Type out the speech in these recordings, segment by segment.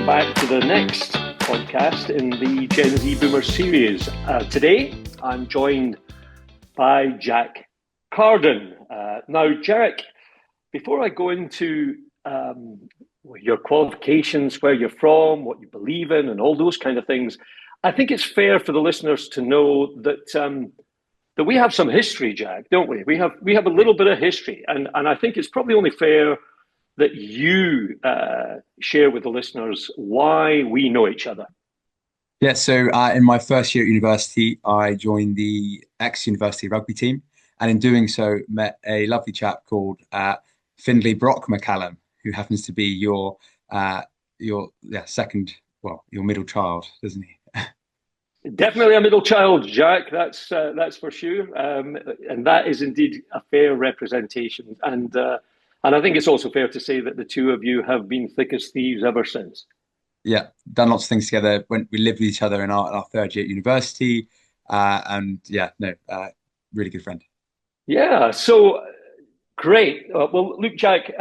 back to the next podcast in the Gen Z Boomer series. Today, I'm joined by Jack Carden. Now, Jack, before I go into your qualifications, where you're from, what you believe in, and all those kind of things, I think it's fair for the listeners to know that that we have some history, Jack, don't we? We have a little bit of history, and I think it's probably only fair that you share with the listeners why we know each other. Yeah, so in my first year at university, I joined the ex-university rugby team, and in doing so, met a lovely chap called Findlay Brock McCallum, who happens to be your second, well, your middle child, doesn't he? Definitely a middle child, Jack. That's for sure, and that is indeed a fair representation. And I think it's also fair to say that the two of you have been thick as thieves ever since. Yeah, done lots of things together. We lived with each other in our third year at university, and yeah, no, really good friend. Yeah. So great. Well, look, Jack.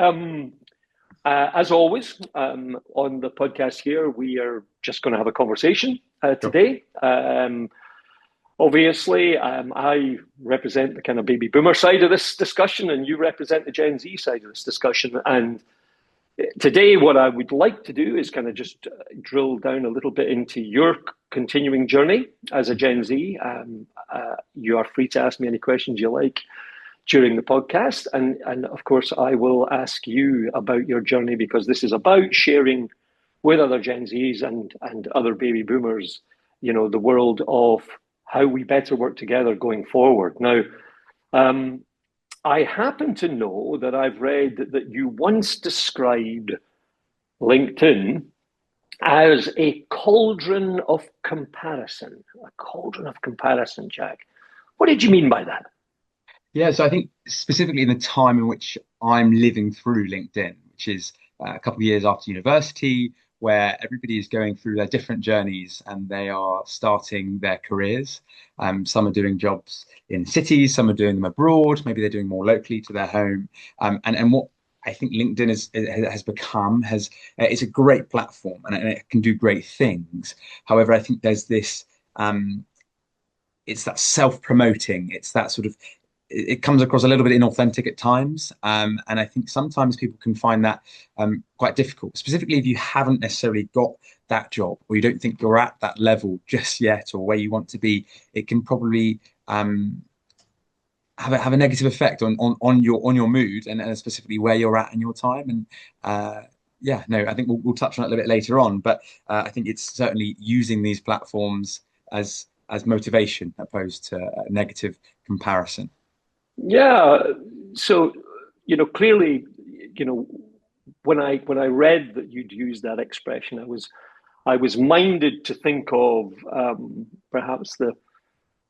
As always, on the podcast here, we are just going to have a conversation Sure. today. Obviously, I represent the kind of baby boomer side of this discussion, and you represent the Gen Z side of this discussion. And today, what I would like to do is kind of just drill down a little bit into your continuing journey as a Gen Z. You are free to ask me any questions you like during the podcast. And of course, I will ask you about your journey because this is about sharing with other Gen Zs and other baby boomers, the world of how we better work together going forward. Now, I happen to know that I've read that you once described LinkedIn as a cauldron of comparison. A cauldron of comparison, Jack. What did you mean by that? Yeah, so I think specifically in the time in which I'm living through LinkedIn, which is a couple of years after university, where everybody is going through their different journeys and they are starting their careers. Some are doing jobs in cities, some are doing them abroad, maybe they're doing more locally to their home. And what I think LinkedIn has become it's a great platform and it can do great things. However, I think there's this it's that self-promoting, it's that sort of it comes across a little bit inauthentic at times. And I think sometimes people can find that quite difficult, specifically if you haven't necessarily got that job or you don't think you're at that level just yet or where you want to be. It can probably have a negative effect on your mood and specifically where you're at in your time. And yeah, no, I think we'll touch on it a little bit later on. But I think it's certainly using these platforms as motivation opposed to a negative comparison. Yeah. So, clearly, when I read that you'd used that expression, I was minded to think of perhaps the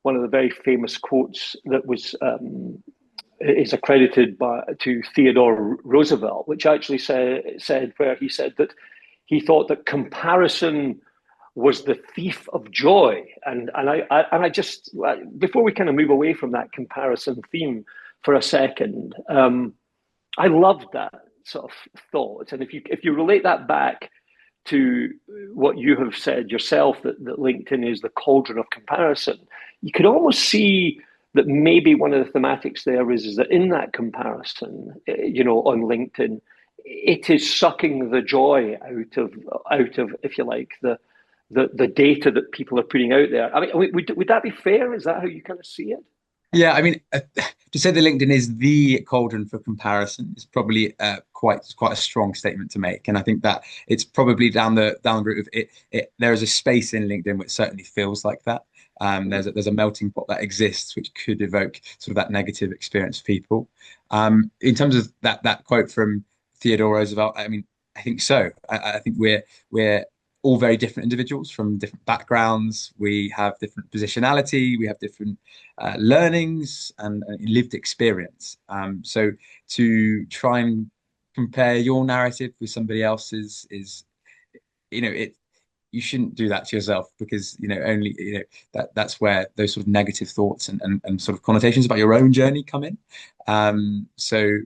one of the very famous quotes that was is accredited to Theodore Roosevelt, which actually said where he said that he thought that comparison was the thief of joy. And I just, before we kind of move away from that comparison theme for a second, I loved that sort of thought. And if you relate that back to what you have said yourself, that LinkedIn is the cauldron of comparison, you could almost see that maybe one of the thematics there is that in that comparison, on LinkedIn, it is sucking the joy out of, if you like, the data that people are putting out there. I mean, would that be fair? Is that how you kind of see it? Yeah, I mean, to say that LinkedIn is the cauldron for comparison is probably quite a strong statement to make, and I think that it's probably down the route of it. There is a space in LinkedIn which certainly feels like that. There's a melting pot that exists which could evoke sort of that negative experience for people. In terms of that quote from Theodore Roosevelt, I mean, I think so. I think we're all very different individuals from different backgrounds. We have different positionality. We have different learnings and lived experience. So to try and compare your narrative with somebody else's is, it. You shouldn't do that to yourself because only that's where those sort of negative thoughts and sort of connotations about your own journey come in. So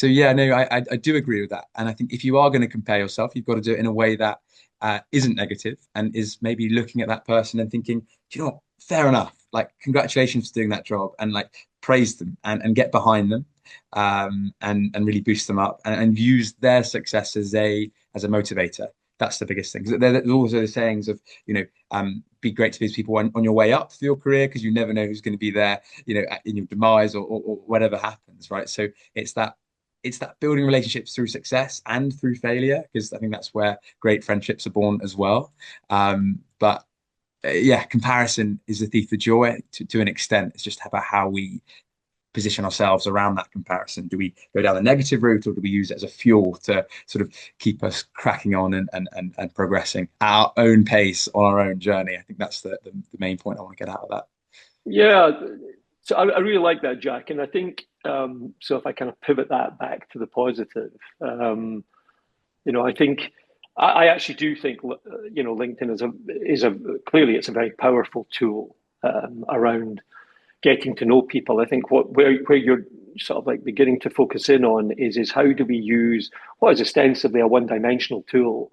yeah, no, I do agree with that. And I think if you are going to compare yourself, you've got to do it in a way that isn't negative and is maybe looking at that person and thinking, do you know what? Fair enough. Like, congratulations for doing that job, and like praise them and get behind them, and really boost them up and use their success as a motivator. That's the biggest thing. 'Cause there's also the sayings of, be great to these people on your way up through your career, because you never know who's going to be there, in your demise, or whatever happens, right? So it's that building relationships through success and through failure, because I think that's where great friendships are born as well. But yeah, comparison is the thief of joy to an extent. It's just about how we position ourselves around that comparison. Do we go down the negative route, or do we use it as a fuel to sort of keep us cracking on and progressing at our own pace on our own journey? I think that's the main point I want to get out of that. Yeah, so I really like that, Jack, and I think so. If I kind of pivot that back to the positive, I think I actually do think LinkedIn is a clearly it's a very powerful tool around getting to know people. I think where you're sort of like beginning to focus in on is how do we use what is ostensibly a one-dimensional tool,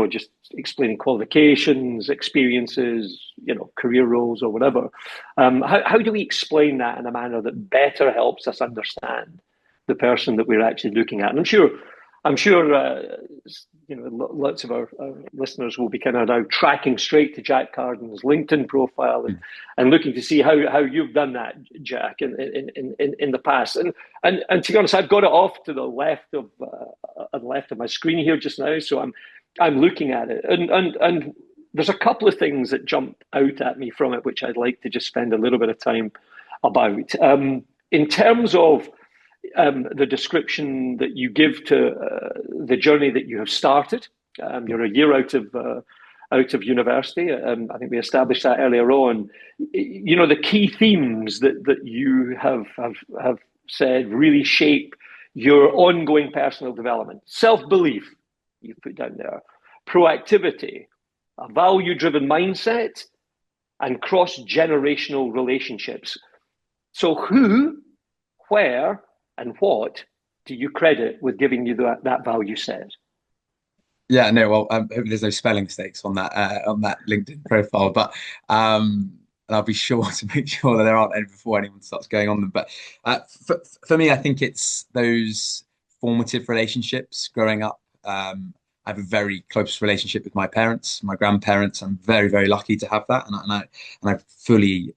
just explaining qualifications, experiences, career roles or whatever. How do we explain that in a manner that better helps us understand the person that we're actually looking at? And I'm sure, lots of our listeners will be kind of now tracking straight to Jack Carden's LinkedIn profile and looking to see how you've done that, Jack, in the past. And to be honest, I've got it off to the left of my screen here just now, so I'm looking at it, and there's a couple of things that jump out at me from it, which I'd like to just spend a little bit of time about. In terms of the description that you give to the journey that you have started. You're a year out of university. I think we established that earlier on. The key themes that you have said really shape your ongoing personal development. Self-belief, you've put down there. Proactivity, a value-driven mindset, and cross-generational relationships. So who, where, and what do you credit with giving you that value set? Yeah, no, well, hopefully there's no spelling mistakes on that LinkedIn profile, but and I'll be sure to make sure that there aren't any before anyone starts going on them. But for me, I think it's those formative relationships growing up. I have a very close relationship with my parents, my grandparents. I'm very, very lucky to have that, I'm fully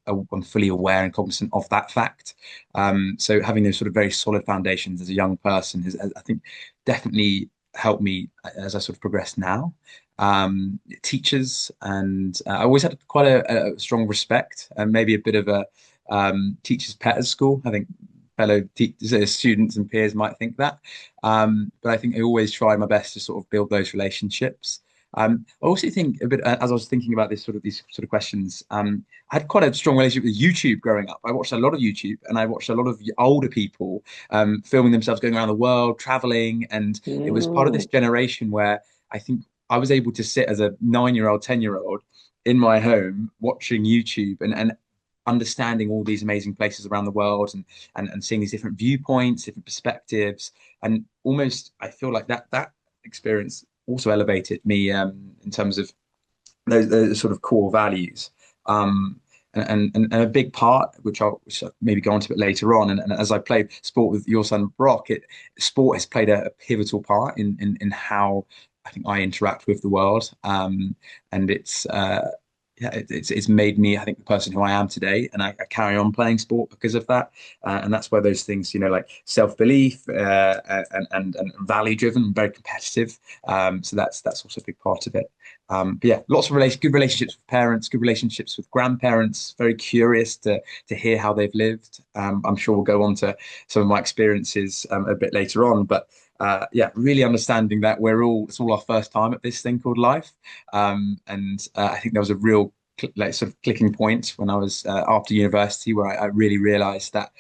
aware and cognizant of that fact. So having those sort of very solid foundations as a young person is, I think, definitely helped me as I sort of progress now. Teachers, and I always had quite a strong respect and maybe a bit of a teacher's pet at school. I think fellow teachers, students and peers might think that. But I think I always try my best to sort of build those relationships. I also think a bit as I was thinking about these sort of questions. I had quite a strong relationship with YouTube growing up. I watched a lot of YouTube, and I watched a lot of older people filming themselves going around the world, traveling, and it was part of this generation where I think I was able to sit as a 9-year-old, 10-year-old in my home watching YouTube and understanding all these amazing places around the world and seeing these different viewpoints, different perspectives, and almost I feel like that experience also elevated me in terms of those sort of core values. And a big part, which I'll maybe go on to a bit later on, and as I played sport with your son Brock, sport has played a pivotal part in how I think I interact with the world, and it's made me, I think, the person who I am today, and I carry on playing sport because of that. And that's where those things, like self-belief and value driven, very competitive. So that's also a big part of it. But yeah, lots of good relationships with parents, good relationships with grandparents. Very curious to hear how they've lived. I'm sure we'll go on to some of my experiences a bit later on, but. Yeah, really understanding that it's all our first time at this thing called life. And I think there was a real sort of clicking point when I was after university where I really realized that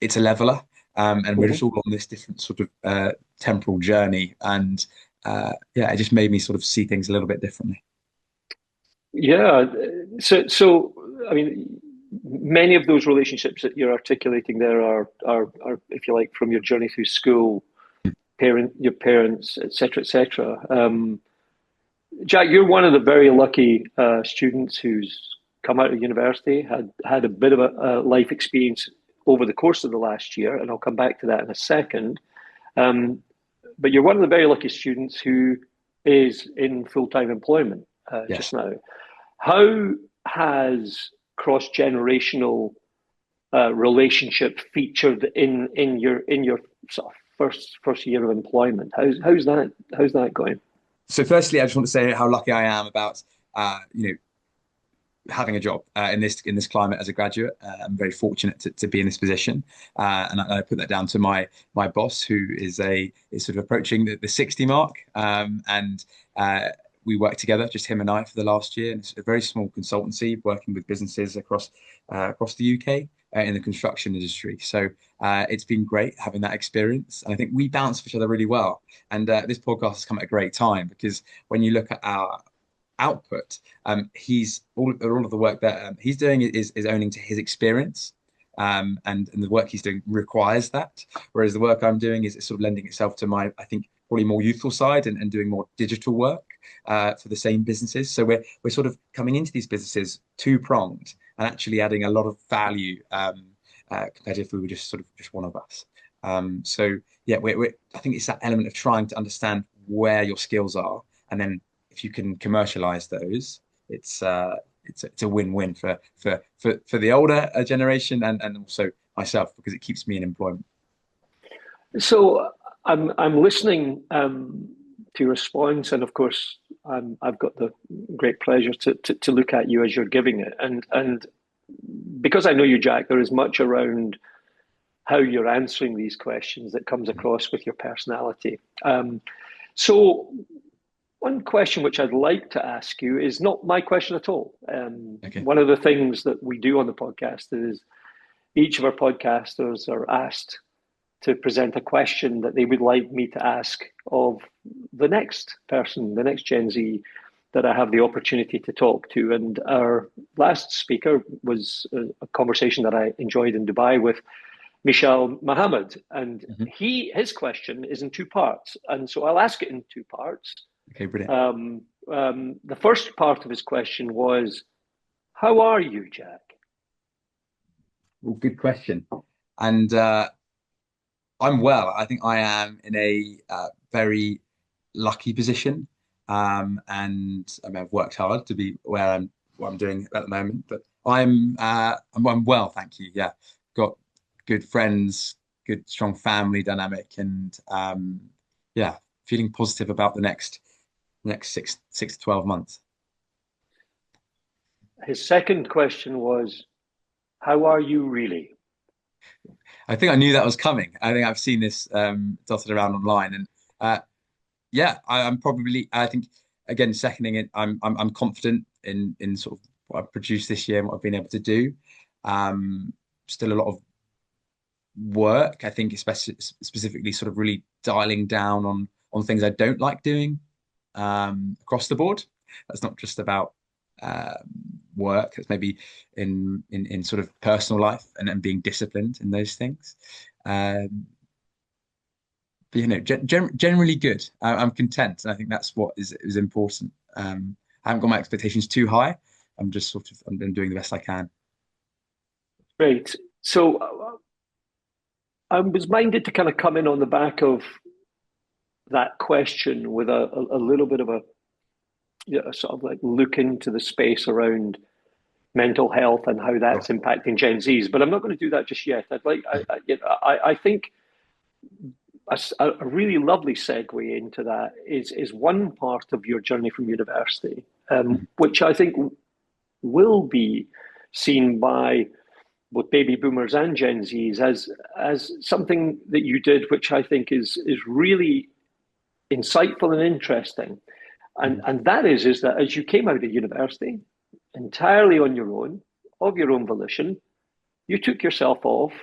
it's a leveler, and we're just all on this different sort of temporal journey. And yeah, it just made me sort of see things a little bit differently. Yeah. So I mean, many of those relationships that you're articulating there are, if you like, from your journey through school, your parents, etc., etc. Jack, you're one of the very lucky students who's come out of university, had a bit of a life experience over the course of the last year, and I'll come back to that in a second. Um, but you're one of the very lucky students who is in full-time employment just Yes. now. How has cross-generational relationship featured in your sort of first year of employment? How's that going? So firstly, I just want to say how lucky I am about you know having a job in this climate as a graduate. I'm very fortunate to be in this position, and I put that down to my boss, who is sort of approaching the 60 mark, and we worked together, just him and I, for the last year. And it's a very small consultancy working with businesses across the UK. In the construction industry. So it's been great having that experience. And I think we bounce off each other really well. And this podcast has come at a great time because when you look at our output, he's all of the work that he's doing is owning to his experience. And the work he's doing requires that. Whereas the work I'm doing is sort of lending itself to my, I think, probably more youthful side and doing more digital work for the same businesses. So we're sort of coming into these businesses two pronged and actually adding a lot of value compared to if we were just sort of just one of us. So yeah, I think it's that element of trying to understand where your skills are, and then if you can commercialize those, it's a win-win for the older generation and also myself because it keeps me in employment. So I'm listening to your response, and of course, I've got the great pleasure to look at you as you're giving it, and because I know you, Jack, there is much around how you're answering these questions that comes across with your personality. So one question which I'd like to ask you is not my question at all. Okay. One of the things that we do on the podcast is each of our podcasters are asked to present a question that they would like me to ask of the next person, the next Gen Z that I have the opportunity to talk to. And our last speaker was a conversation that I enjoyed in Dubai with Michel Mohammed. And Mhm. his question is in two parts. And so I'll ask it in two parts. Okay, brilliant. The first part of his question was, how are you, Jack? Well, good question. And I'm well. I think I am in a very lucky position. And I mean, I've worked hard to be where what I'm doing at the moment. But I'm well, thank you. Yeah, got good friends, good strong family dynamic, and yeah, feeling positive about the next six to 12 months. His second question was, how are you really? I think I knew that was coming. I think I've seen this dotted around online, and uh, yeah, I'm probably. I think again, seconding it, I'm confident in sort of what I've produced this year and what I've been able to do. Still a lot of work. I think, especially specifically, sort of really dialing down on things I don't like doing across the board. That's not just about work. It's maybe in sort of personal life and being disciplined in those things. Um, but, generally good. I'm content, and I think that's what is important. I haven't got my expectations too high. I'm just sort of I'm doing the best I can. Great. So I was minded to kind of come in on the back of that question with a little bit of a sort of like look into the space around mental health and how Sure. that's impacting Gen Zs. But I'm not going to do that just yet. I think a really lovely segue into that is one part of your journey from university, Mhm. which I think will be seen by both baby boomers and Gen Zs as something that you did, which I think is really insightful and interesting. And Mhm. and that is that as you came out of university entirely on your own, of your own volition, you took yourself off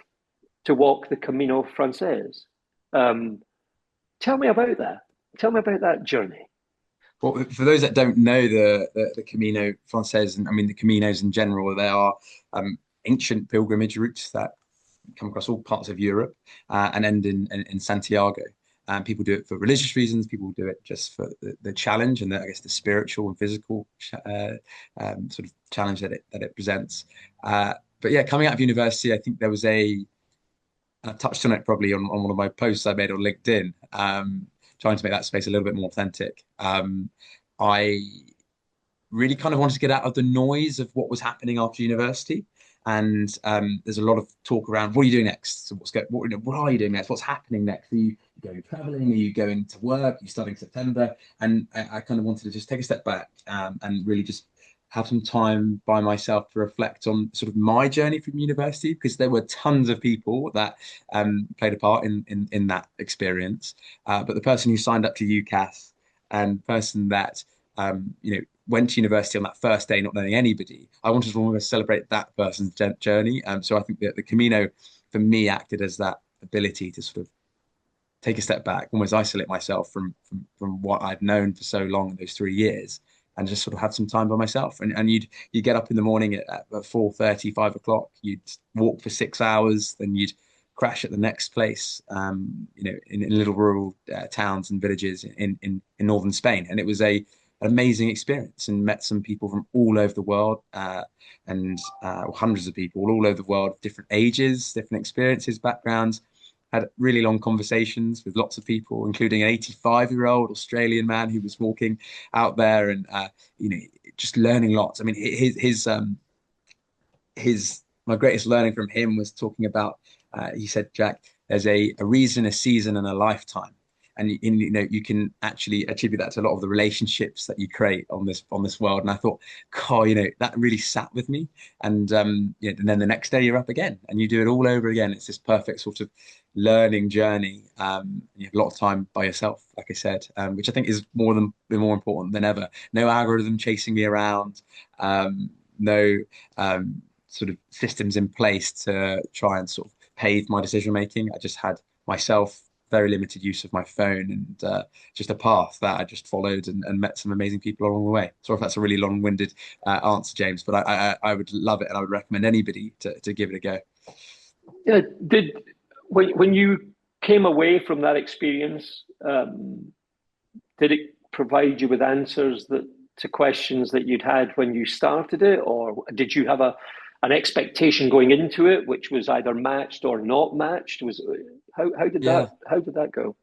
to walk the Camino Frances. Um, tell me about that. Tell me about that journey. Well, for those that don't know the Camino Frances, and I mean the Caminos in general, they are ancient pilgrimage routes that come across all parts of Europe and end in Santiago. People do it for religious reasons. People do it just for the challenge and I guess the spiritual and physical sort of challenge that it presents. But yeah, coming out of university, I think there was I touched on it probably on one of my posts I made on LinkedIn, trying to make that space a little bit more authentic. I really kind of wanted to get out of the noise of what was happening after university. And there's a lot of talk around what are you doing next? So what are you doing next? What's happening next? Are you going traveling? Are you going to work? Are you starting September? And I kind of wanted to just take a step back and really just have some time by myself to reflect on sort of my journey from university, because there were tons of people that played a part in that experience. But the person who signed up to UCAS and person that went to university on that first day not knowing anybody, I wanted to almost celebrate that person's journey. So I think that the Camino for me acted as that ability to sort of take a step back, almost isolate myself from what I'd known for so long in those 3 years, and just sort of have some time by myself. And you'd get up in the morning at 4:30, 5 o'clock, you'd walk for 6 hours, then you'd crash at the next place, in little rural towns and villages in northern Spain. And it was an amazing experience, and met some people from all over the world, and hundreds of people all over the world, different ages, different experiences, backgrounds. Had really long conversations with lots of people, including an 85-year-old Australian man who was walking out there, and just learning lots. I mean, his my greatest learning from him was talking about. He said, "Jack, there's a reason, a season, and a lifetime." And you can actually attribute that to a lot of the relationships that you create on this world. And I thought, God, that really sat with me. And and then the next day you're up again, and you do it all over again. It's this perfect sort of learning journey. You have a lot of time by yourself, like I said, which I think is more important than ever. No algorithm chasing me around. No sort of systems in place to try and sort of pave my decision making. I just had myself, very limited use of my phone, and just a path that I just followed, and met some amazing people along the way. Sorry if that's a really long-winded answer, James, but I would love it, and I would recommend anybody to give it a go. Yeah, when you came away from that experience, did it provide you with answers to questions that you'd had when you started it, or did you have an expectation going into it, which was either matched or not matched? How did Yeah, that go?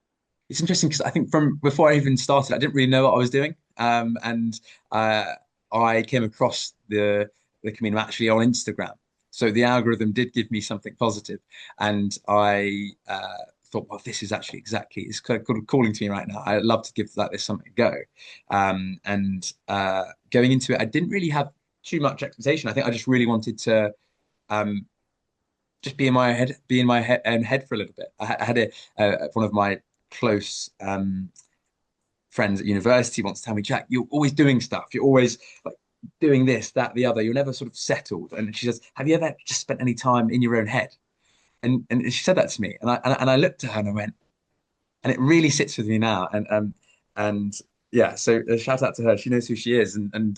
it's interesting because I think from before I even started, I didn't really know what I was doing, and I came across the Camino actually on Instagram. So the algorithm did give me something positive, and I thought, well, this is actually exactly it's kind of calling to me right now. I'd love to give this something a go, and going into it, I didn't really have too much expectation. I think I just really wanted to. Um, just be in my own head for a little bit. I had one of my close friends at university once tell me, Jack, you're always doing stuff. You're always like doing this, that, the other. You're never sort of settled. And she says, have you ever just spent any time in your own head? And she said that to me, and I looked at her and I went, and it really sits with me now. And yeah, so shout out to her. She knows who she is, and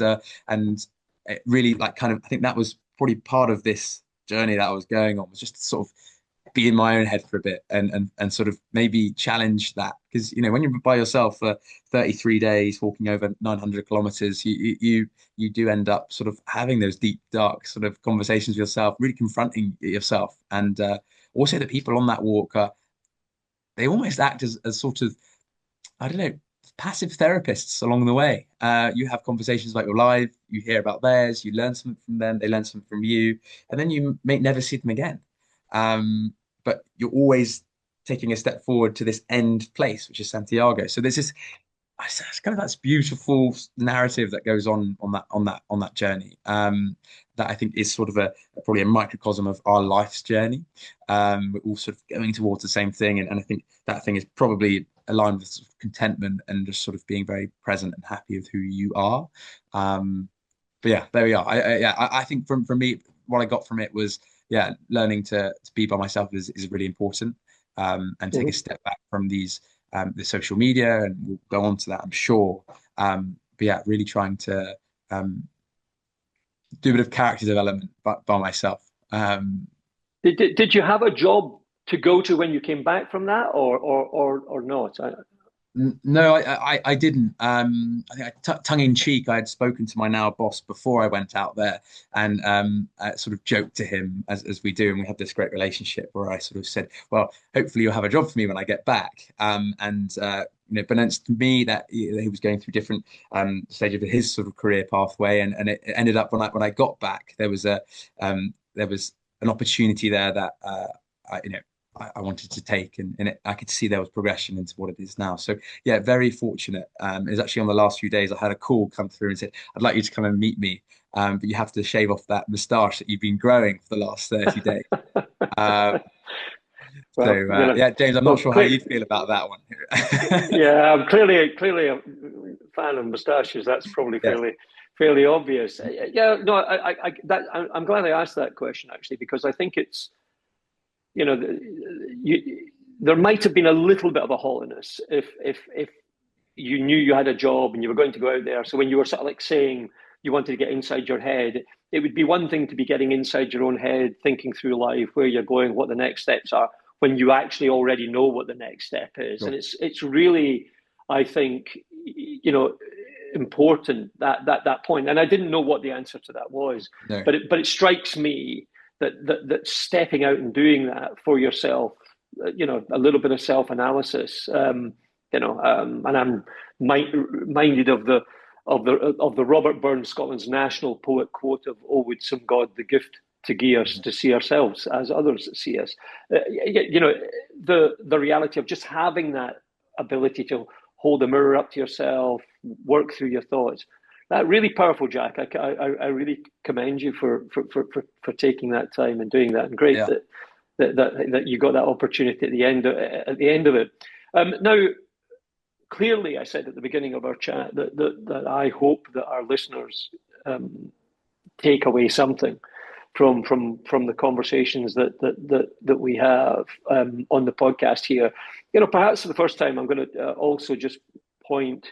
it really like kind of I think that was probably part of this journey that I was going on, was just to sort of be in my own head for a bit, and sort of maybe challenge that, because when you're by yourself for 33 days walking over 900 kilometers, you do end up sort of having those deep dark sort of conversations with yourself, really confronting yourself. And also the people on that walk they almost act as sort of, I don't know, passive therapists along the way. You have conversations about your life, you hear about theirs, you learn something from them, they learn something from you, and then you may never see them again. But you're always taking a step forward to this end place, which is Santiago. So there's this it's kind of that beautiful narrative that goes on that journey, that I think is sort of probably a microcosm of our life's journey. We're all sort of going towards the same thing, and I think that thing is probably aligned with sort of contentment and just sort of being very present and happy with who you are. But yeah, there we are. I think from me, what I got from it was, yeah, learning to be by myself is really important, and take a Mhm. step back from the social media, and we'll go on to that, I'm sure. But yeah, really trying to do a bit of character development by myself. Did you have a job to go to when you came back from that, or not? No, I didn't. I think tongue in cheek, I had spoken to my now boss before I went out there, and I sort of joked to him as we do, and we had this great relationship where I sort of said, "Well, hopefully you'll have a job for me when I get back." And but announced to me that he was going through different stages of his sort of career pathway, and it ended up when I got back, there was an opportunity there that I wanted to take, and I could see there was progression into what it is now. So yeah, very fortunate. It was actually on the last few days I had a call come through and said, "I'd like you to come and meet me, but you have to shave off that moustache that you've been growing for the last 30 days." Um, Well, yeah, James, I'm well, not sure how you feel about that one. yeah, I'm clearly a fan of moustaches. That's probably Yes. fairly obvious. Yeah, no, I'm glad I asked that question actually, because I think it's, you know, there might have been a little bit of a hollowness if you knew you had a job and you were going to go out there. So when you were sort of like saying you wanted to get inside your head, it would be one thing to be getting inside your own head, thinking through life, where you're going, what the next steps are, when you actually already know what the next step is. Sure. And it's really, I think, important that point. And I didn't know what the answer to that was, No. but it strikes me that stepping out and doing that for yourself, a little bit of self-analysis, and I'm minded of the Robert Burns, Scotland's national poet quote of "Oh, would some God the gift to give us to see ourselves as others see us." The reality of just having that ability to hold a mirror up to yourself, work through your thoughts. That really powerful, Jack. I really commend you for taking that time and doing that. And great Yeah. that you got that opportunity at the end of it. Now, clearly, I said at the beginning of our chat that I hope that our listeners take away something from the conversations that we have on the podcast here. Perhaps for the first time, I'm going to also just point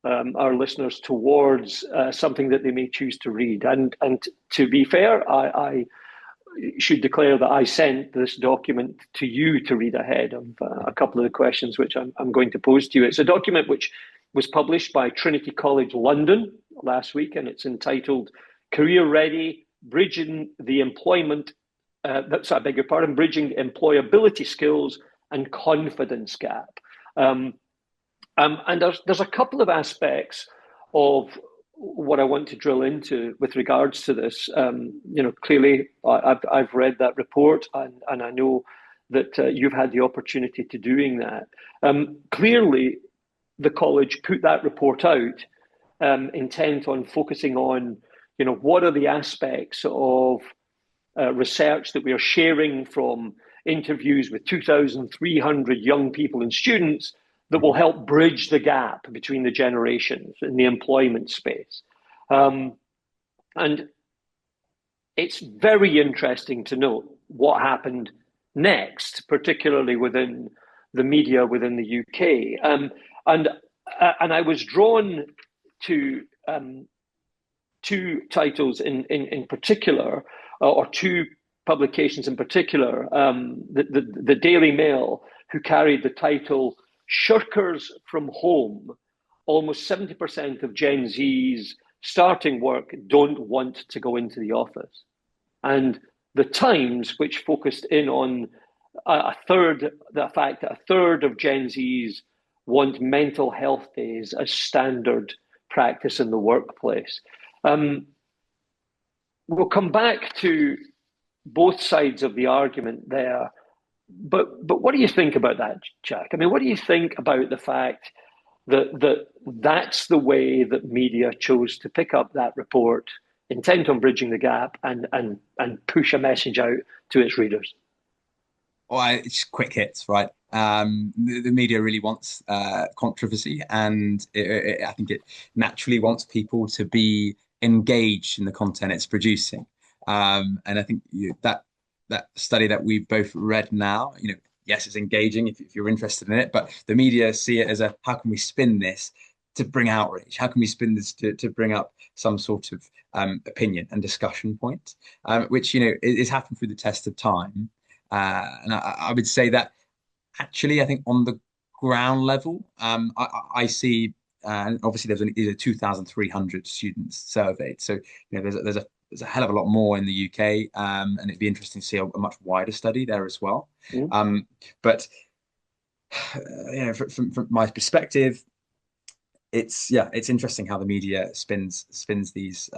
our listeners towards something that they may choose to read. And to be fair, I should declare that I sent this document to you to read ahead of a couple of the questions which I'm going to pose to you. It's a document which was published by Trinity College London last week, and it's entitled "Career Ready: Bridging the Employment." Bridging employability skills and confidence gap. And there's a couple of aspects of what I want to drill into with regards to this. Clearly, I've read that report, and I know that you've had the opportunity to doing that. Clearly, the college put that report out, intent on focusing on, what are the aspects of research that we are sharing from interviews with 2,300 young people and students that will help bridge the gap between the generations in the employment space. And it's very interesting to note what happened next, particularly within the media within the UK. And I was drawn to two titles in particular, or two publications in particular. The Daily Mail, who carried the title "Shirkers from Home, almost 70% of Gen Zs starting work don't want to go into the office." And the Times, which focused in on the fact that a third of Gen Zs want mental health days as standard practice in the workplace. We'll come back to both sides of the argument there. But what do you think about that, Jack? I mean, what do you think about the fact that's the way that media chose to pick up that report, intent on bridging the gap, and push a message out to its readers? Well, it's quick hits, right? The media really wants controversy, and I think it naturally wants people to be engaged in the content it's producing. And I think that study that we've both read now, yes, it's engaging if you're interested in it, but the media see it as how can we spin this to bring outrage? How can we spin this to bring up some sort of opinion and discussion point, which, is happened through the test of time. And I would say that actually, I think on the ground level, I see, and obviously there's 2,300 students surveyed. So, there's a hell of a lot more in the UK, and it'd be interesting to see a much wider study there as well. Mm. But from my perspective, it's interesting how the media spins these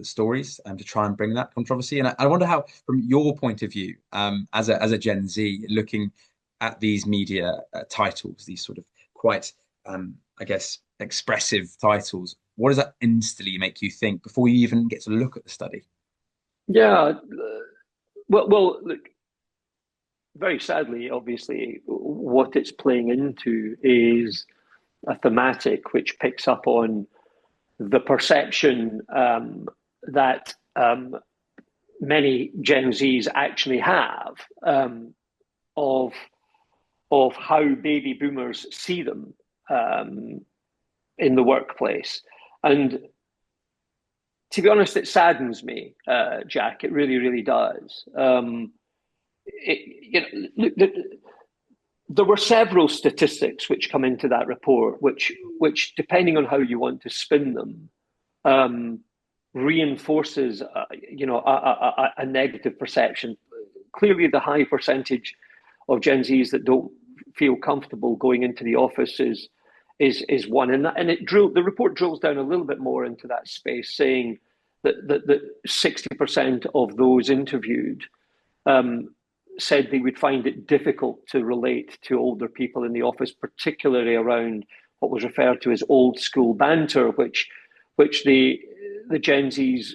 stories to try and bring that controversy. And I wonder how, from your point of view, as a Gen Z, looking at these media titles, these sort of quite, I guess, expressive titles, what does that instantly make you think before you even get to look at the study? Yeah. Well, look, very sadly, obviously, what it's playing into is a thematic which picks up on the perception that many Gen Zs actually have of how baby boomers see them um, in the workplace. And to be honest, it saddens me, Jack. It really, really does. Look, there were several statistics which come into that report, which depending on how you want to spin them, um, reinforces, a negative perception. Clearly, the high percentage of Gen Zs that don't feel comfortable going into the office is one, and the report drills down a little bit more into that space, saying that 60% of those interviewed um, said they would find it difficult to relate to older people in the office, particularly around what was referred to as old school banter, which the Gen Zs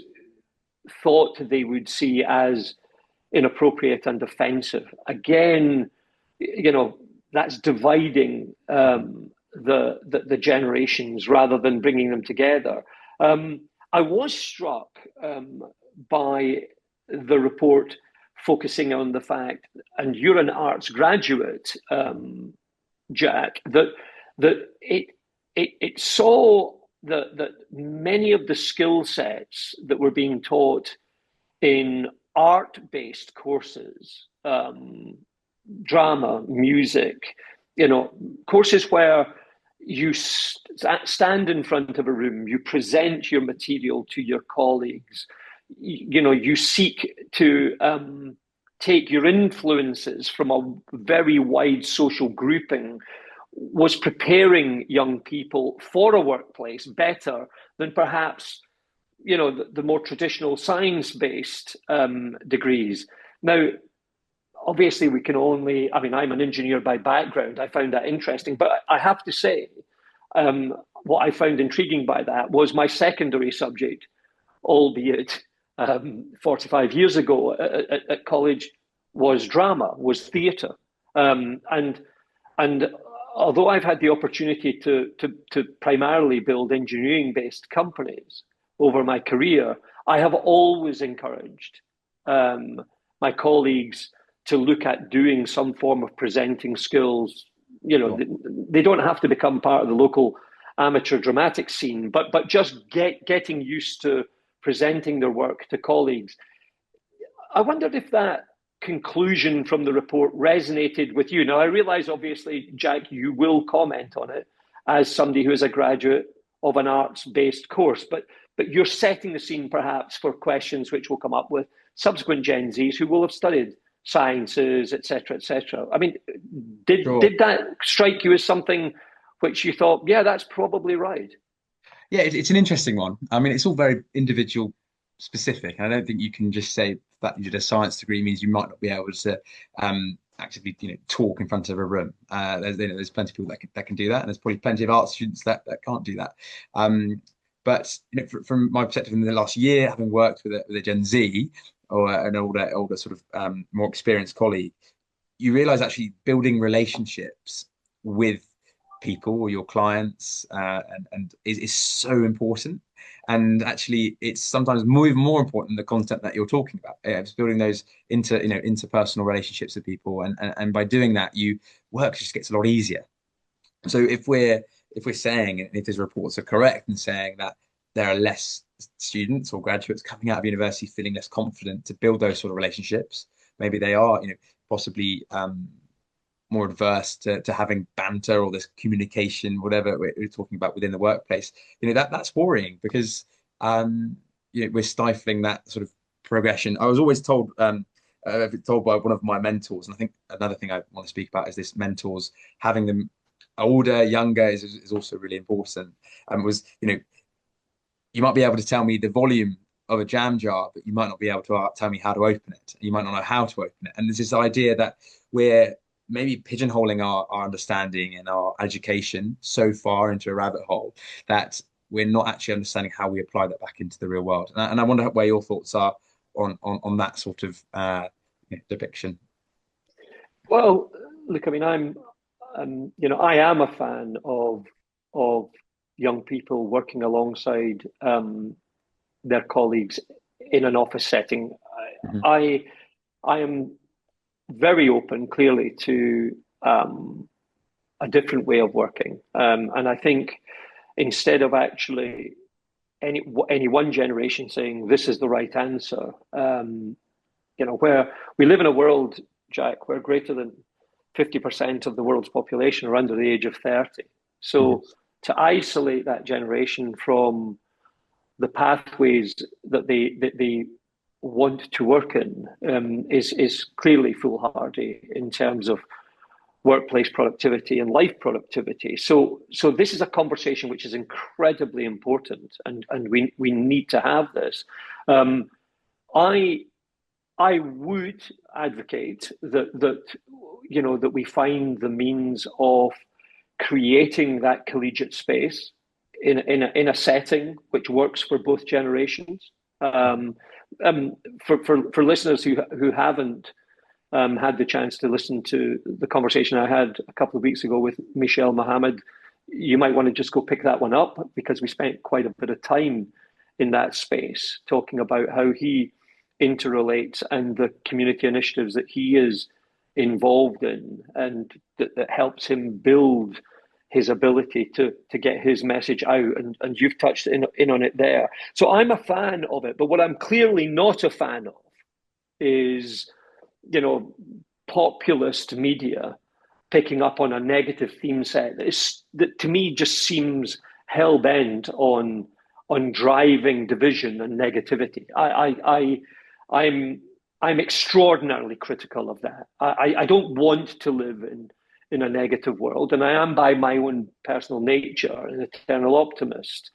thought they would see as inappropriate and offensive. Again, that's dividing the generations rather than bringing them together. I was struck by the report focusing on the fact, and you're an arts graduate, Jack, that it saw that many of the skill sets that were being taught in art-based courses, drama, music, courses where you stand in front of a room, you present your material to your colleagues, you seek to take your influences from a very wide social grouping, was preparing young people for a workplace better than perhaps the more traditional science-based degrees. Now, obviously, we can only. I mean, I'm an engineer by background. I found that interesting, but I have to say, what I found intriguing by that was my secondary subject, albeit 45 years ago at college, was drama, was theatre, and although I've had the opportunity to primarily build engineering-based companies over my career, I have always encouraged my colleagues to look at doing some form of presenting skills. Sure. They don't have to become part of the local amateur dramatic scene, but just getting used to presenting their work to colleagues. I wondered if that conclusion from the report resonated with you. Now, I realize, obviously, Jack, you will comment on it as somebody who is a graduate of an arts-based course, but you're setting the scene perhaps for questions which will come up with subsequent Gen Zs who will have studied sciences, etc., etc. I mean, Sure. did that strike you as something which you thought, yeah, that's probably right? Yeah, it's an interesting one. I mean, it's all very individual specific. I don't think you can just say that you did a science degree means you might not be able to actively, talk in front of a room. There's plenty of people that can do that, and there's probably plenty of art students that can't do that. But from my perspective, in the last year, having worked with a Gen Z or an older sort of more experienced colleague, you realize actually building relationships with people or your clients and is so important. And actually, it's sometimes even more important than the content that you're talking about. It's building those interpersonal relationships with people, and by doing that, work just gets a lot easier. So if we're saying, and if these reports are correct and saying that there are less students or graduates coming out of university feeling less confident to build those sort of relationships, maybe they are, possibly more adverse to having banter or this communication, whatever we're talking about within the workplace. That's worrying because we're stifling that sort of progression. I was always told by one of my mentors, and I think another thing I want to speak about is this mentors having them older, younger is also really important. Was you might be able to tell me the volume of a jam jar, but you might not be able to tell me how to open it. You might not know how to open it. And there's this idea that we're maybe pigeonholing our understanding and our education so far into a rabbit hole that we're not actually understanding how we apply that back into the real world. And I wonder where your thoughts are on that sort of depiction. Well, look, I mean, I am a fan of young people working alongside their colleagues in an office setting. Mhm. I am very open, clearly, to a different way of working, and I think instead of actually any one generation saying this is the right answer, where we live in a world, Jack, where greater than 50% of the world's population are under the age of 30. Mhm. So to isolate that generation from the pathways that they want to work in is clearly foolhardy in terms of workplace productivity and life productivity. So this is a conversation which is incredibly important, and we need to have this. Um, I I would advocate that we find the means of creating that collegiate space in a setting which works for both generations. Um, for listeners who haven't had the chance to listen to the conversation I had a couple of weeks ago with Michelle Mohammed, you might want to just go pick that one up because we spent quite a bit of time in that space talking about how he interrelates and the community initiatives that he is involved in and that helps him build his ability to get his message out. And you've touched in on it there. So I'm a fan of it. But what I'm clearly not a fan of is, populist media picking up on a negative theme set that to me just seems hell bent on driving division and negativity. I'm extraordinarily critical of that. I don't want to live in a negative world, and I am by my own personal nature an eternal optimist,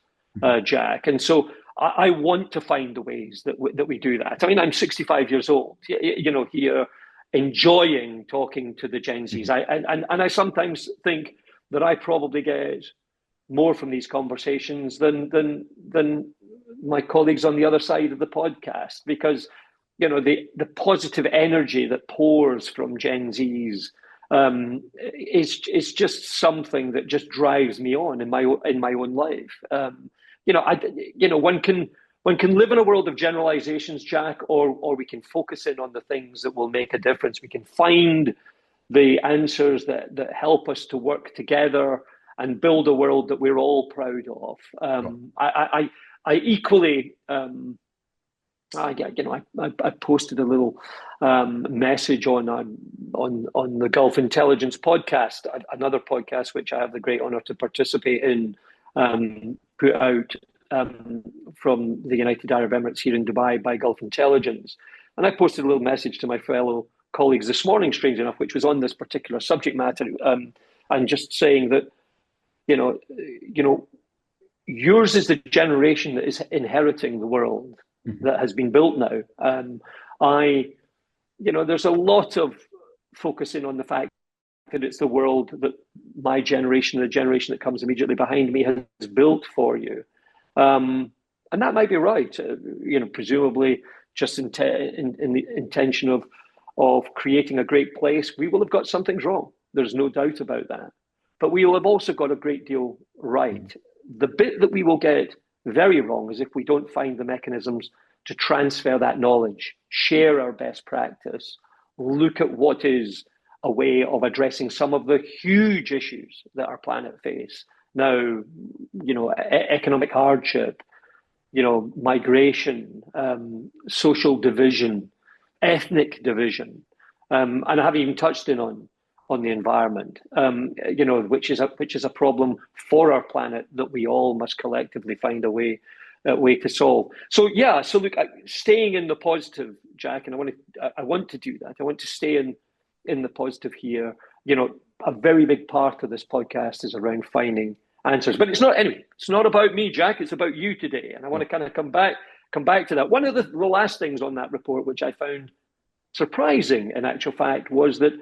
Jack. And so I want to find the ways that we do that. I mean, I'm 65 years old, here enjoying talking to the Gen Zs. Mhm. And I sometimes think that I probably get more from these conversations than my colleagues on the other side of the podcast, because the positive energy that pours from Gen Zs is just something that just drives me on in my own life. One can live in a world of generalizations, Jack, or we can focus in on the things that will make a difference. We can find the answers that help us to work together and build a world that we're all proud of. Sure. I equally, I posted a little message on the Gulf Intelligence podcast, another podcast which I have the great honor to participate in, put out from the United Arab Emirates here in Dubai by Gulf Intelligence, and I posted a little message to my fellow colleagues this morning, strange enough, which was on this particular subject matter, and just saying that you know, yours is the generation that is inheriting the world Mhm. that has been built now. I, there's a lot of focusing on the fact that it's the world that my generation, the generation that comes immediately behind me, has built for you. And that might be right, presumably just in the intention of creating a great place. We will have got some things wrong. There's no doubt about that. But we will have also got a great deal right. The bit that we will get very wrong is if we don't find the mechanisms to transfer that knowledge, share our best practice, look at what is a way of addressing some of the huge issues that our planet face now, economic hardship, migration, social division, ethnic division, and I haven't even touched in on the environment, which is a problem for our planet that we all must collectively find a way to solve. So yeah, so look, staying in the positive, Jack, and I want to do that. I want to stay in the positive here. A very big part of this podcast is around finding answers, but it's not anyway. It's not about me, Jack. It's about you today, and I want to kind of come back to that. One of the last things on that report, which I found surprising in actual fact, was that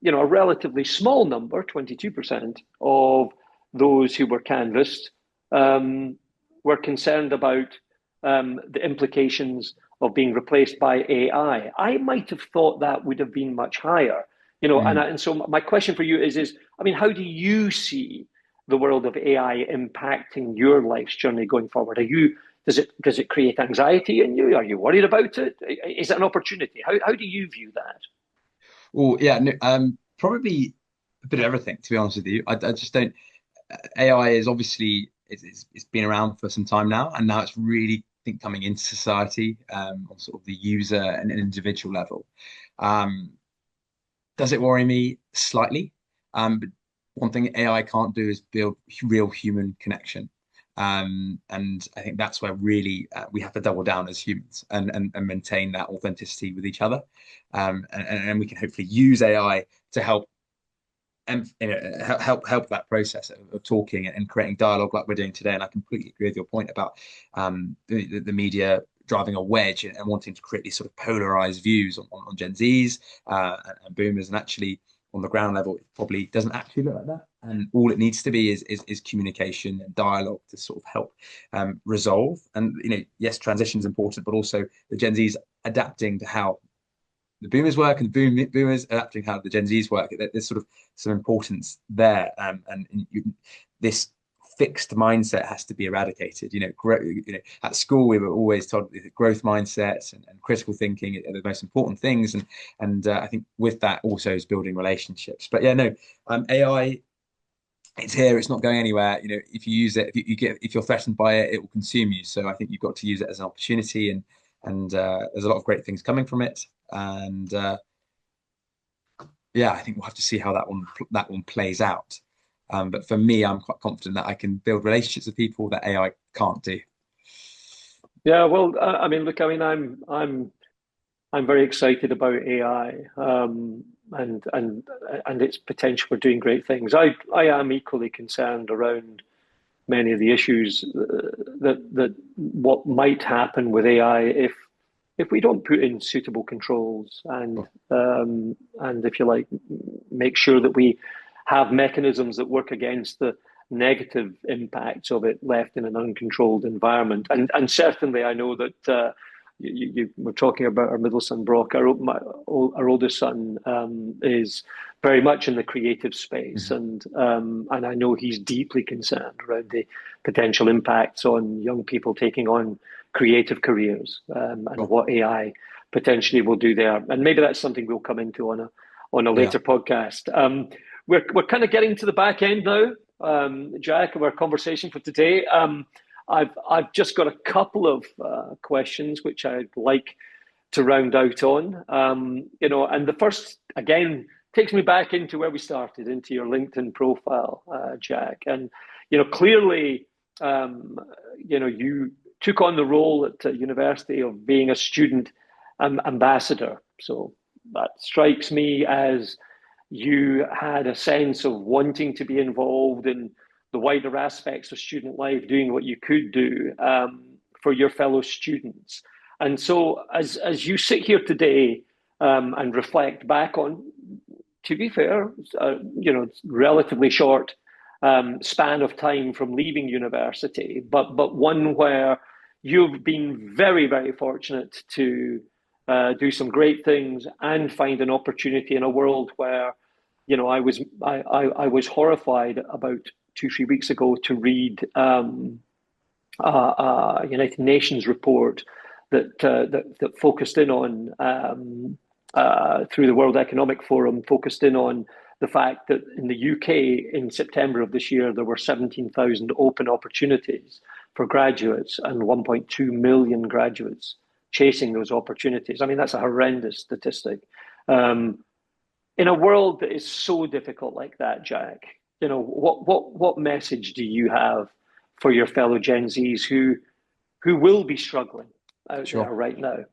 a relatively small number, 22% of those who were canvassed, were concerned about the implications of being replaced by AI. I might have thought that would have been much higher, and so my question for you is, I mean, how do you see the world of AI impacting your life's journey going forward? Does it create anxiety in you? Are you worried about it? Is it an opportunity? How do you view that? Well, yeah, no, probably a bit of everything, to be honest with you. I just don't. AI is obviously it's been around for some time now, and now it's really, I think, coming into society on sort of the user and an individual level. Um, does it worry me slightly? But one thing AI can't do is build real human connection. And I think that's where really we have to double down as humans and maintain that authenticity with each other. And we can hopefully use AI to help and help that process of talking and creating dialogue like we're doing today. And I completely agree with your point about the media driving a wedge and wanting to create these sort of polarized views on Gen Zs and boomers. And actually, on the ground level, it probably doesn't actually look like that. And all it needs to be is communication and dialogue to sort of help resolve. And yes, transition is important, but also the Gen Zs adapting to how the boomers work and the boomers adapting how the Gen Zs work. There's sort of some importance there, this fixed mindset has to be eradicated. At school we were always told growth mindsets and critical thinking are the most important things, and I think with that also is building relationships. But yeah, no, AI. It's here. It's not going anywhere. If you use it, if you're threatened by it, it will consume you. So I think you've got to use it as an opportunity, and there's a lot of great things coming from it. And yeah, I think we'll have to see how that one plays out. But for me, I'm quite confident that I can build relationships with people that AI can't do. Yeah, well, I mean, look, I mean, I'm very excited about AI, and its potential for doing great things. I am equally concerned around many of the issues that what might happen with AI if we don't put in suitable controls and if you like, make sure that we have mechanisms that work against the negative impacts of it left in an uncontrolled environment. And certainly, I know that you were talking about our middle son Brock. Our oldest son is very much in the creative space, Mhm. and I know he's deeply concerned around the potential impacts on young people taking on creative careers, and Cool. what AI potentially will do there. And maybe that's something we'll come into on a Yeah. later podcast. We're kind of getting to the back end now, Jack, of our conversation for today. I've just got a couple of questions which I'd like to round out on. And the first again takes me back into where we started, into your LinkedIn profile, Jack. And clearly, you took on the role at university of being a student ambassador. So that strikes me as you had a sense of wanting to be involved in the wider aspects of student life, doing what you could do for your fellow students. And so, as you sit here today and reflect back on, to be fair, relatively short span of time from leaving university, but one where you've been very, very fortunate to do some great things and find an opportunity in a world where, I was horrified about 2, 3 weeks ago to read a United Nations report that focused in on through the World Economic Forum, focused in on the fact that in the UK in September of this year there were 17,000 open opportunities for graduates and 1.2 million graduates chasing those opportunities. I mean, that's a horrendous statistic. Um, in a world that is so difficult like that, Jack, what message do you have for your fellow Gen Zs who will be struggling out there Sure. right now?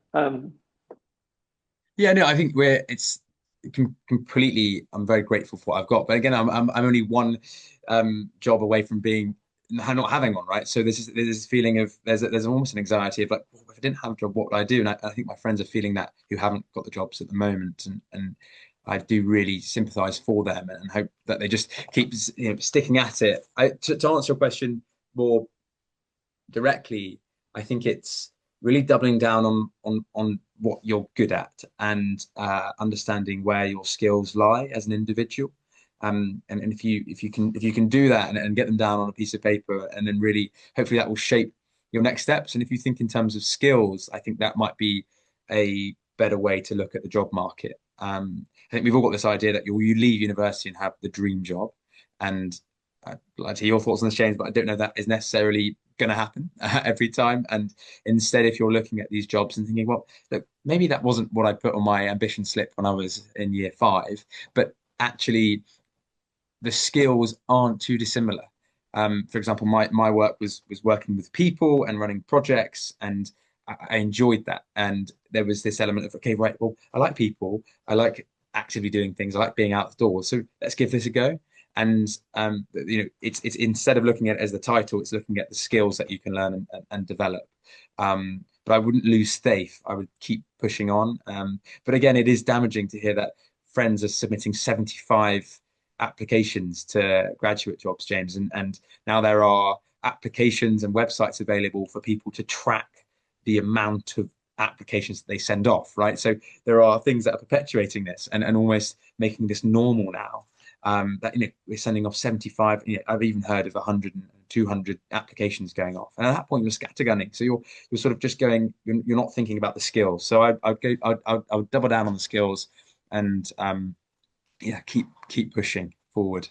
Yeah, no, I think it's completely, I'm very grateful for what I've got. But again, I'm only one job away from being not having one, right? So there's this feeling of there's almost an anxiety of like, well, if I didn't have a job, what would I do? And I think my friends are feeling that who haven't got the jobs at the moment, and I do really sympathize for them and hope that they just keep sticking at it. To answer your question more directly, I think it's really doubling down on what you're good at and understanding where your skills lie as an individual. And if you can do that and get them down on a piece of paper, and then really hopefully that will shape your next steps. And if you think in terms of skills, I think that might be a better way to look at the job market. I think we've all got this idea that you leave university and have the dream job, and I'd like to hear your thoughts on this, James, but I don't know that is necessarily going to happen every time. And instead, if you're looking at these jobs and thinking, well, look, maybe that wasn't what I put on my ambition slip when I was in year five, but actually the skills aren't too dissimilar. For example, my work was working with people and running projects, and I enjoyed that. And there was this element of, okay, right, well, I like people, I like actively doing things, I like being outdoors, so let's give this a go. And it's instead of looking at it as the title, it's looking at the skills that you can learn and develop. But I wouldn't lose faith. I would keep pushing on. But again, it is damaging to hear that friends are submitting 75 applications to graduate jobs, James, and now there are applications and websites available for people to track the amount of applications that they send off, right? So there are things that are perpetuating this and almost making this normal now. That we're sending off 75. I've even heard of 100 and 200 applications going off, and at that point you're scattergunning. So you're sort of just going. You're not thinking about the skills. So I would double down on the skills, and yeah, keep pushing forward.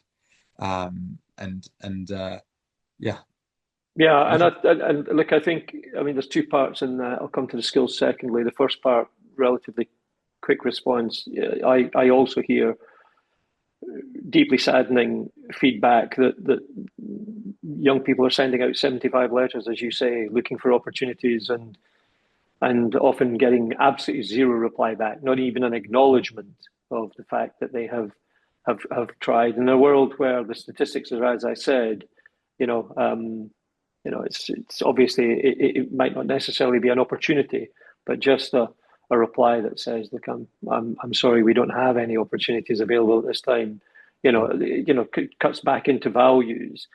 And yeah. Yeah, and look, I think, I mean, there's two parts in that. I'll come to the skills secondly. The first part, relatively quick response. Yeah, I also hear deeply saddening feedback that young people are sending out 75 letters, as you say, looking for opportunities, and often getting absolutely zero reply back, not even an acknowledgement of the fact that they have tried. In a world where the statistics are, as I said, you know, it's obviously it might not necessarily be an opportunity, but just a reply that says, "Look, I'm sorry, we don't have any opportunities available at this time." Cuts back into values.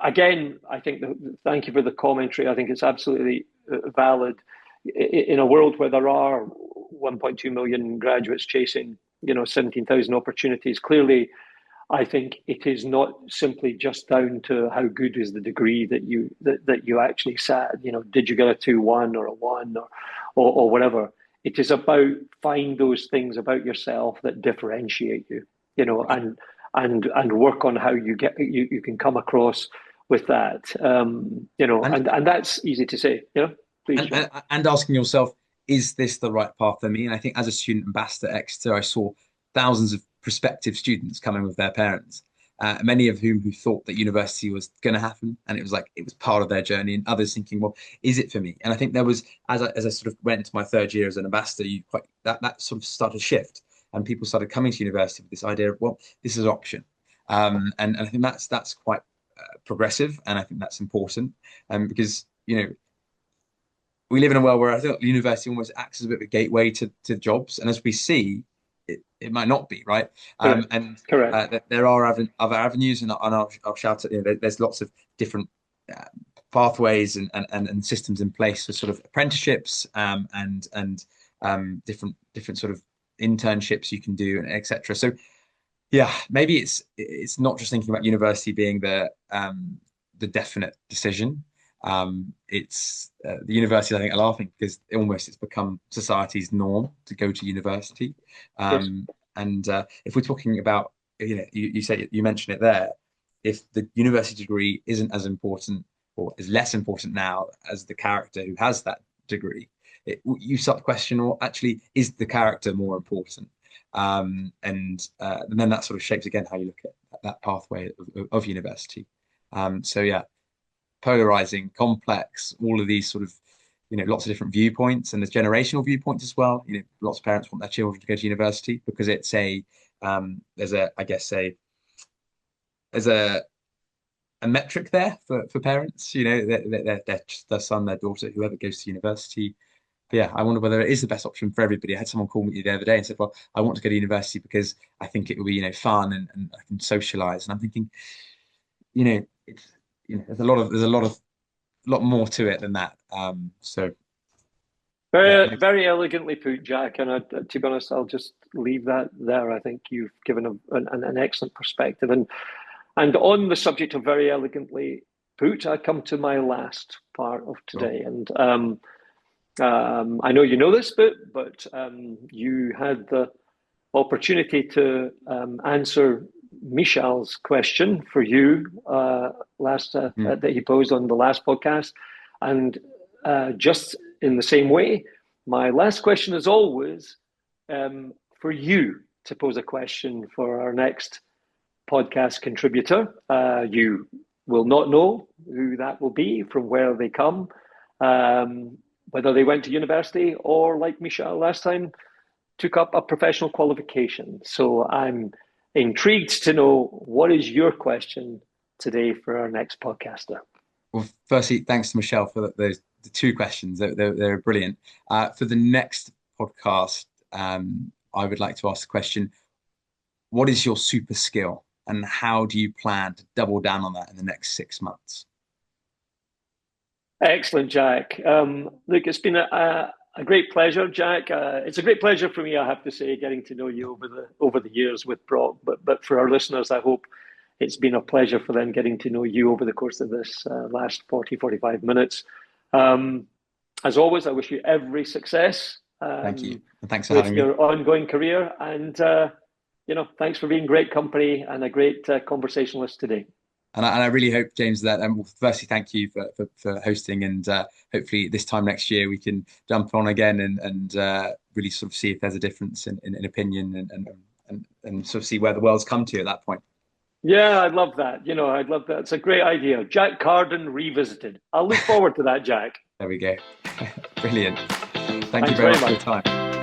Again, I think thank you for the commentary. I think it's absolutely valid. In a world where there are 1.2 million graduates chasing, 17,000 opportunities, clearly I think it is not simply just down to how good is the degree that you actually sat. Did you get a 2-1 or a 1 or whatever? It is about find those things about yourself that differentiate you, and work on how you can come across with that. And And that's easy to say. Please, and, John. and asking yourself, is this the right path for me? And I think as a student ambassador at Exeter, I saw thousands of prospective students coming with their parents, many of who thought that university was going to happen, and it was like it was part of their journey, and others thinking, well, is it for me? And I think there was, as I sort of went into my third year as an ambassador, that sort of started to shift, and people started coming to university with this idea of, well, this is an option, and I think that's quite progressive, and I think that's important, because we live in a world where I think university almost acts as a bit of a gateway to jobs, and as we see, it might not be right. Correct. And Correct. there are other avenues, and I'll shout at there's lots of different uh, pathways and systems in place for sort of apprenticeships, and different sort of internships you can do, and etc. So yeah, maybe it's not just thinking about university being the definite decision. It's the universities I think are laughing because it's become society's norm to go to university. Yes. And if we're talking about, you mentioned it there, if the university degree isn't as important or is less important now as the character who has that degree, you start to question, well, actually, is the character more important? And then that sort of shapes again how you look at that pathway of university. So yeah, polarizing, complex, all of these sort of, lots of different viewpoints, and there's generational viewpoints as well. Lots of parents want their children to go to university because it's there's a metric there for parents, their son, their daughter, whoever goes to university. But yeah, I wonder whether it is the best option for everybody. I had someone call me the other day and said, well, I want to go to university because I think it will be, fun and I can socialize. And I'm thinking, it's, there's a lot more to it than that. So yeah. Very, very elegantly put, Jack. And to be honest, I'll just leave that there. I think you've given an excellent perspective. And on the subject of very elegantly put, I come to my last part of today. Sure. And I know you know this bit, but you had the opportunity to answer Michal's question for you that he posed on the last podcast. And just in the same way, my last question is always for you to pose a question for our next podcast contributor. You will not know who that will be, from where they come, whether they went to university or, like Michal last time, took up a professional qualification. So I'm intrigued to know, what is your question today for our next podcaster? Well, firstly, thanks to Michelle for the two questions. They're brilliant. For the next podcast, I would like to ask the question, what is your super skill and how do you plan to double down on that in the next 6 months? Excellent, Jack. Look, it's been a great pleasure, Jack. It's a great pleasure for me, I have to say, getting to know you over the years with Brock. But for our listeners, I hope it's been a pleasure for them getting to know you over the course of this last 45 minutes. As always, I wish you every success. Thank you. And thanks for having me. With your ongoing career. And, thanks for being great company and a great conversationalist today. And I really hope, James, that firstly, thank you for hosting, and hopefully this time next year we can jump on again and really sort of see if there's a difference in opinion and sort of see where the world's come to at that point. Yeah, I'd love that. I'd love that. It's a great idea. Jack Carden revisited. I'll look forward to that, Jack. There we go. Brilliant. Thank you very much for your time.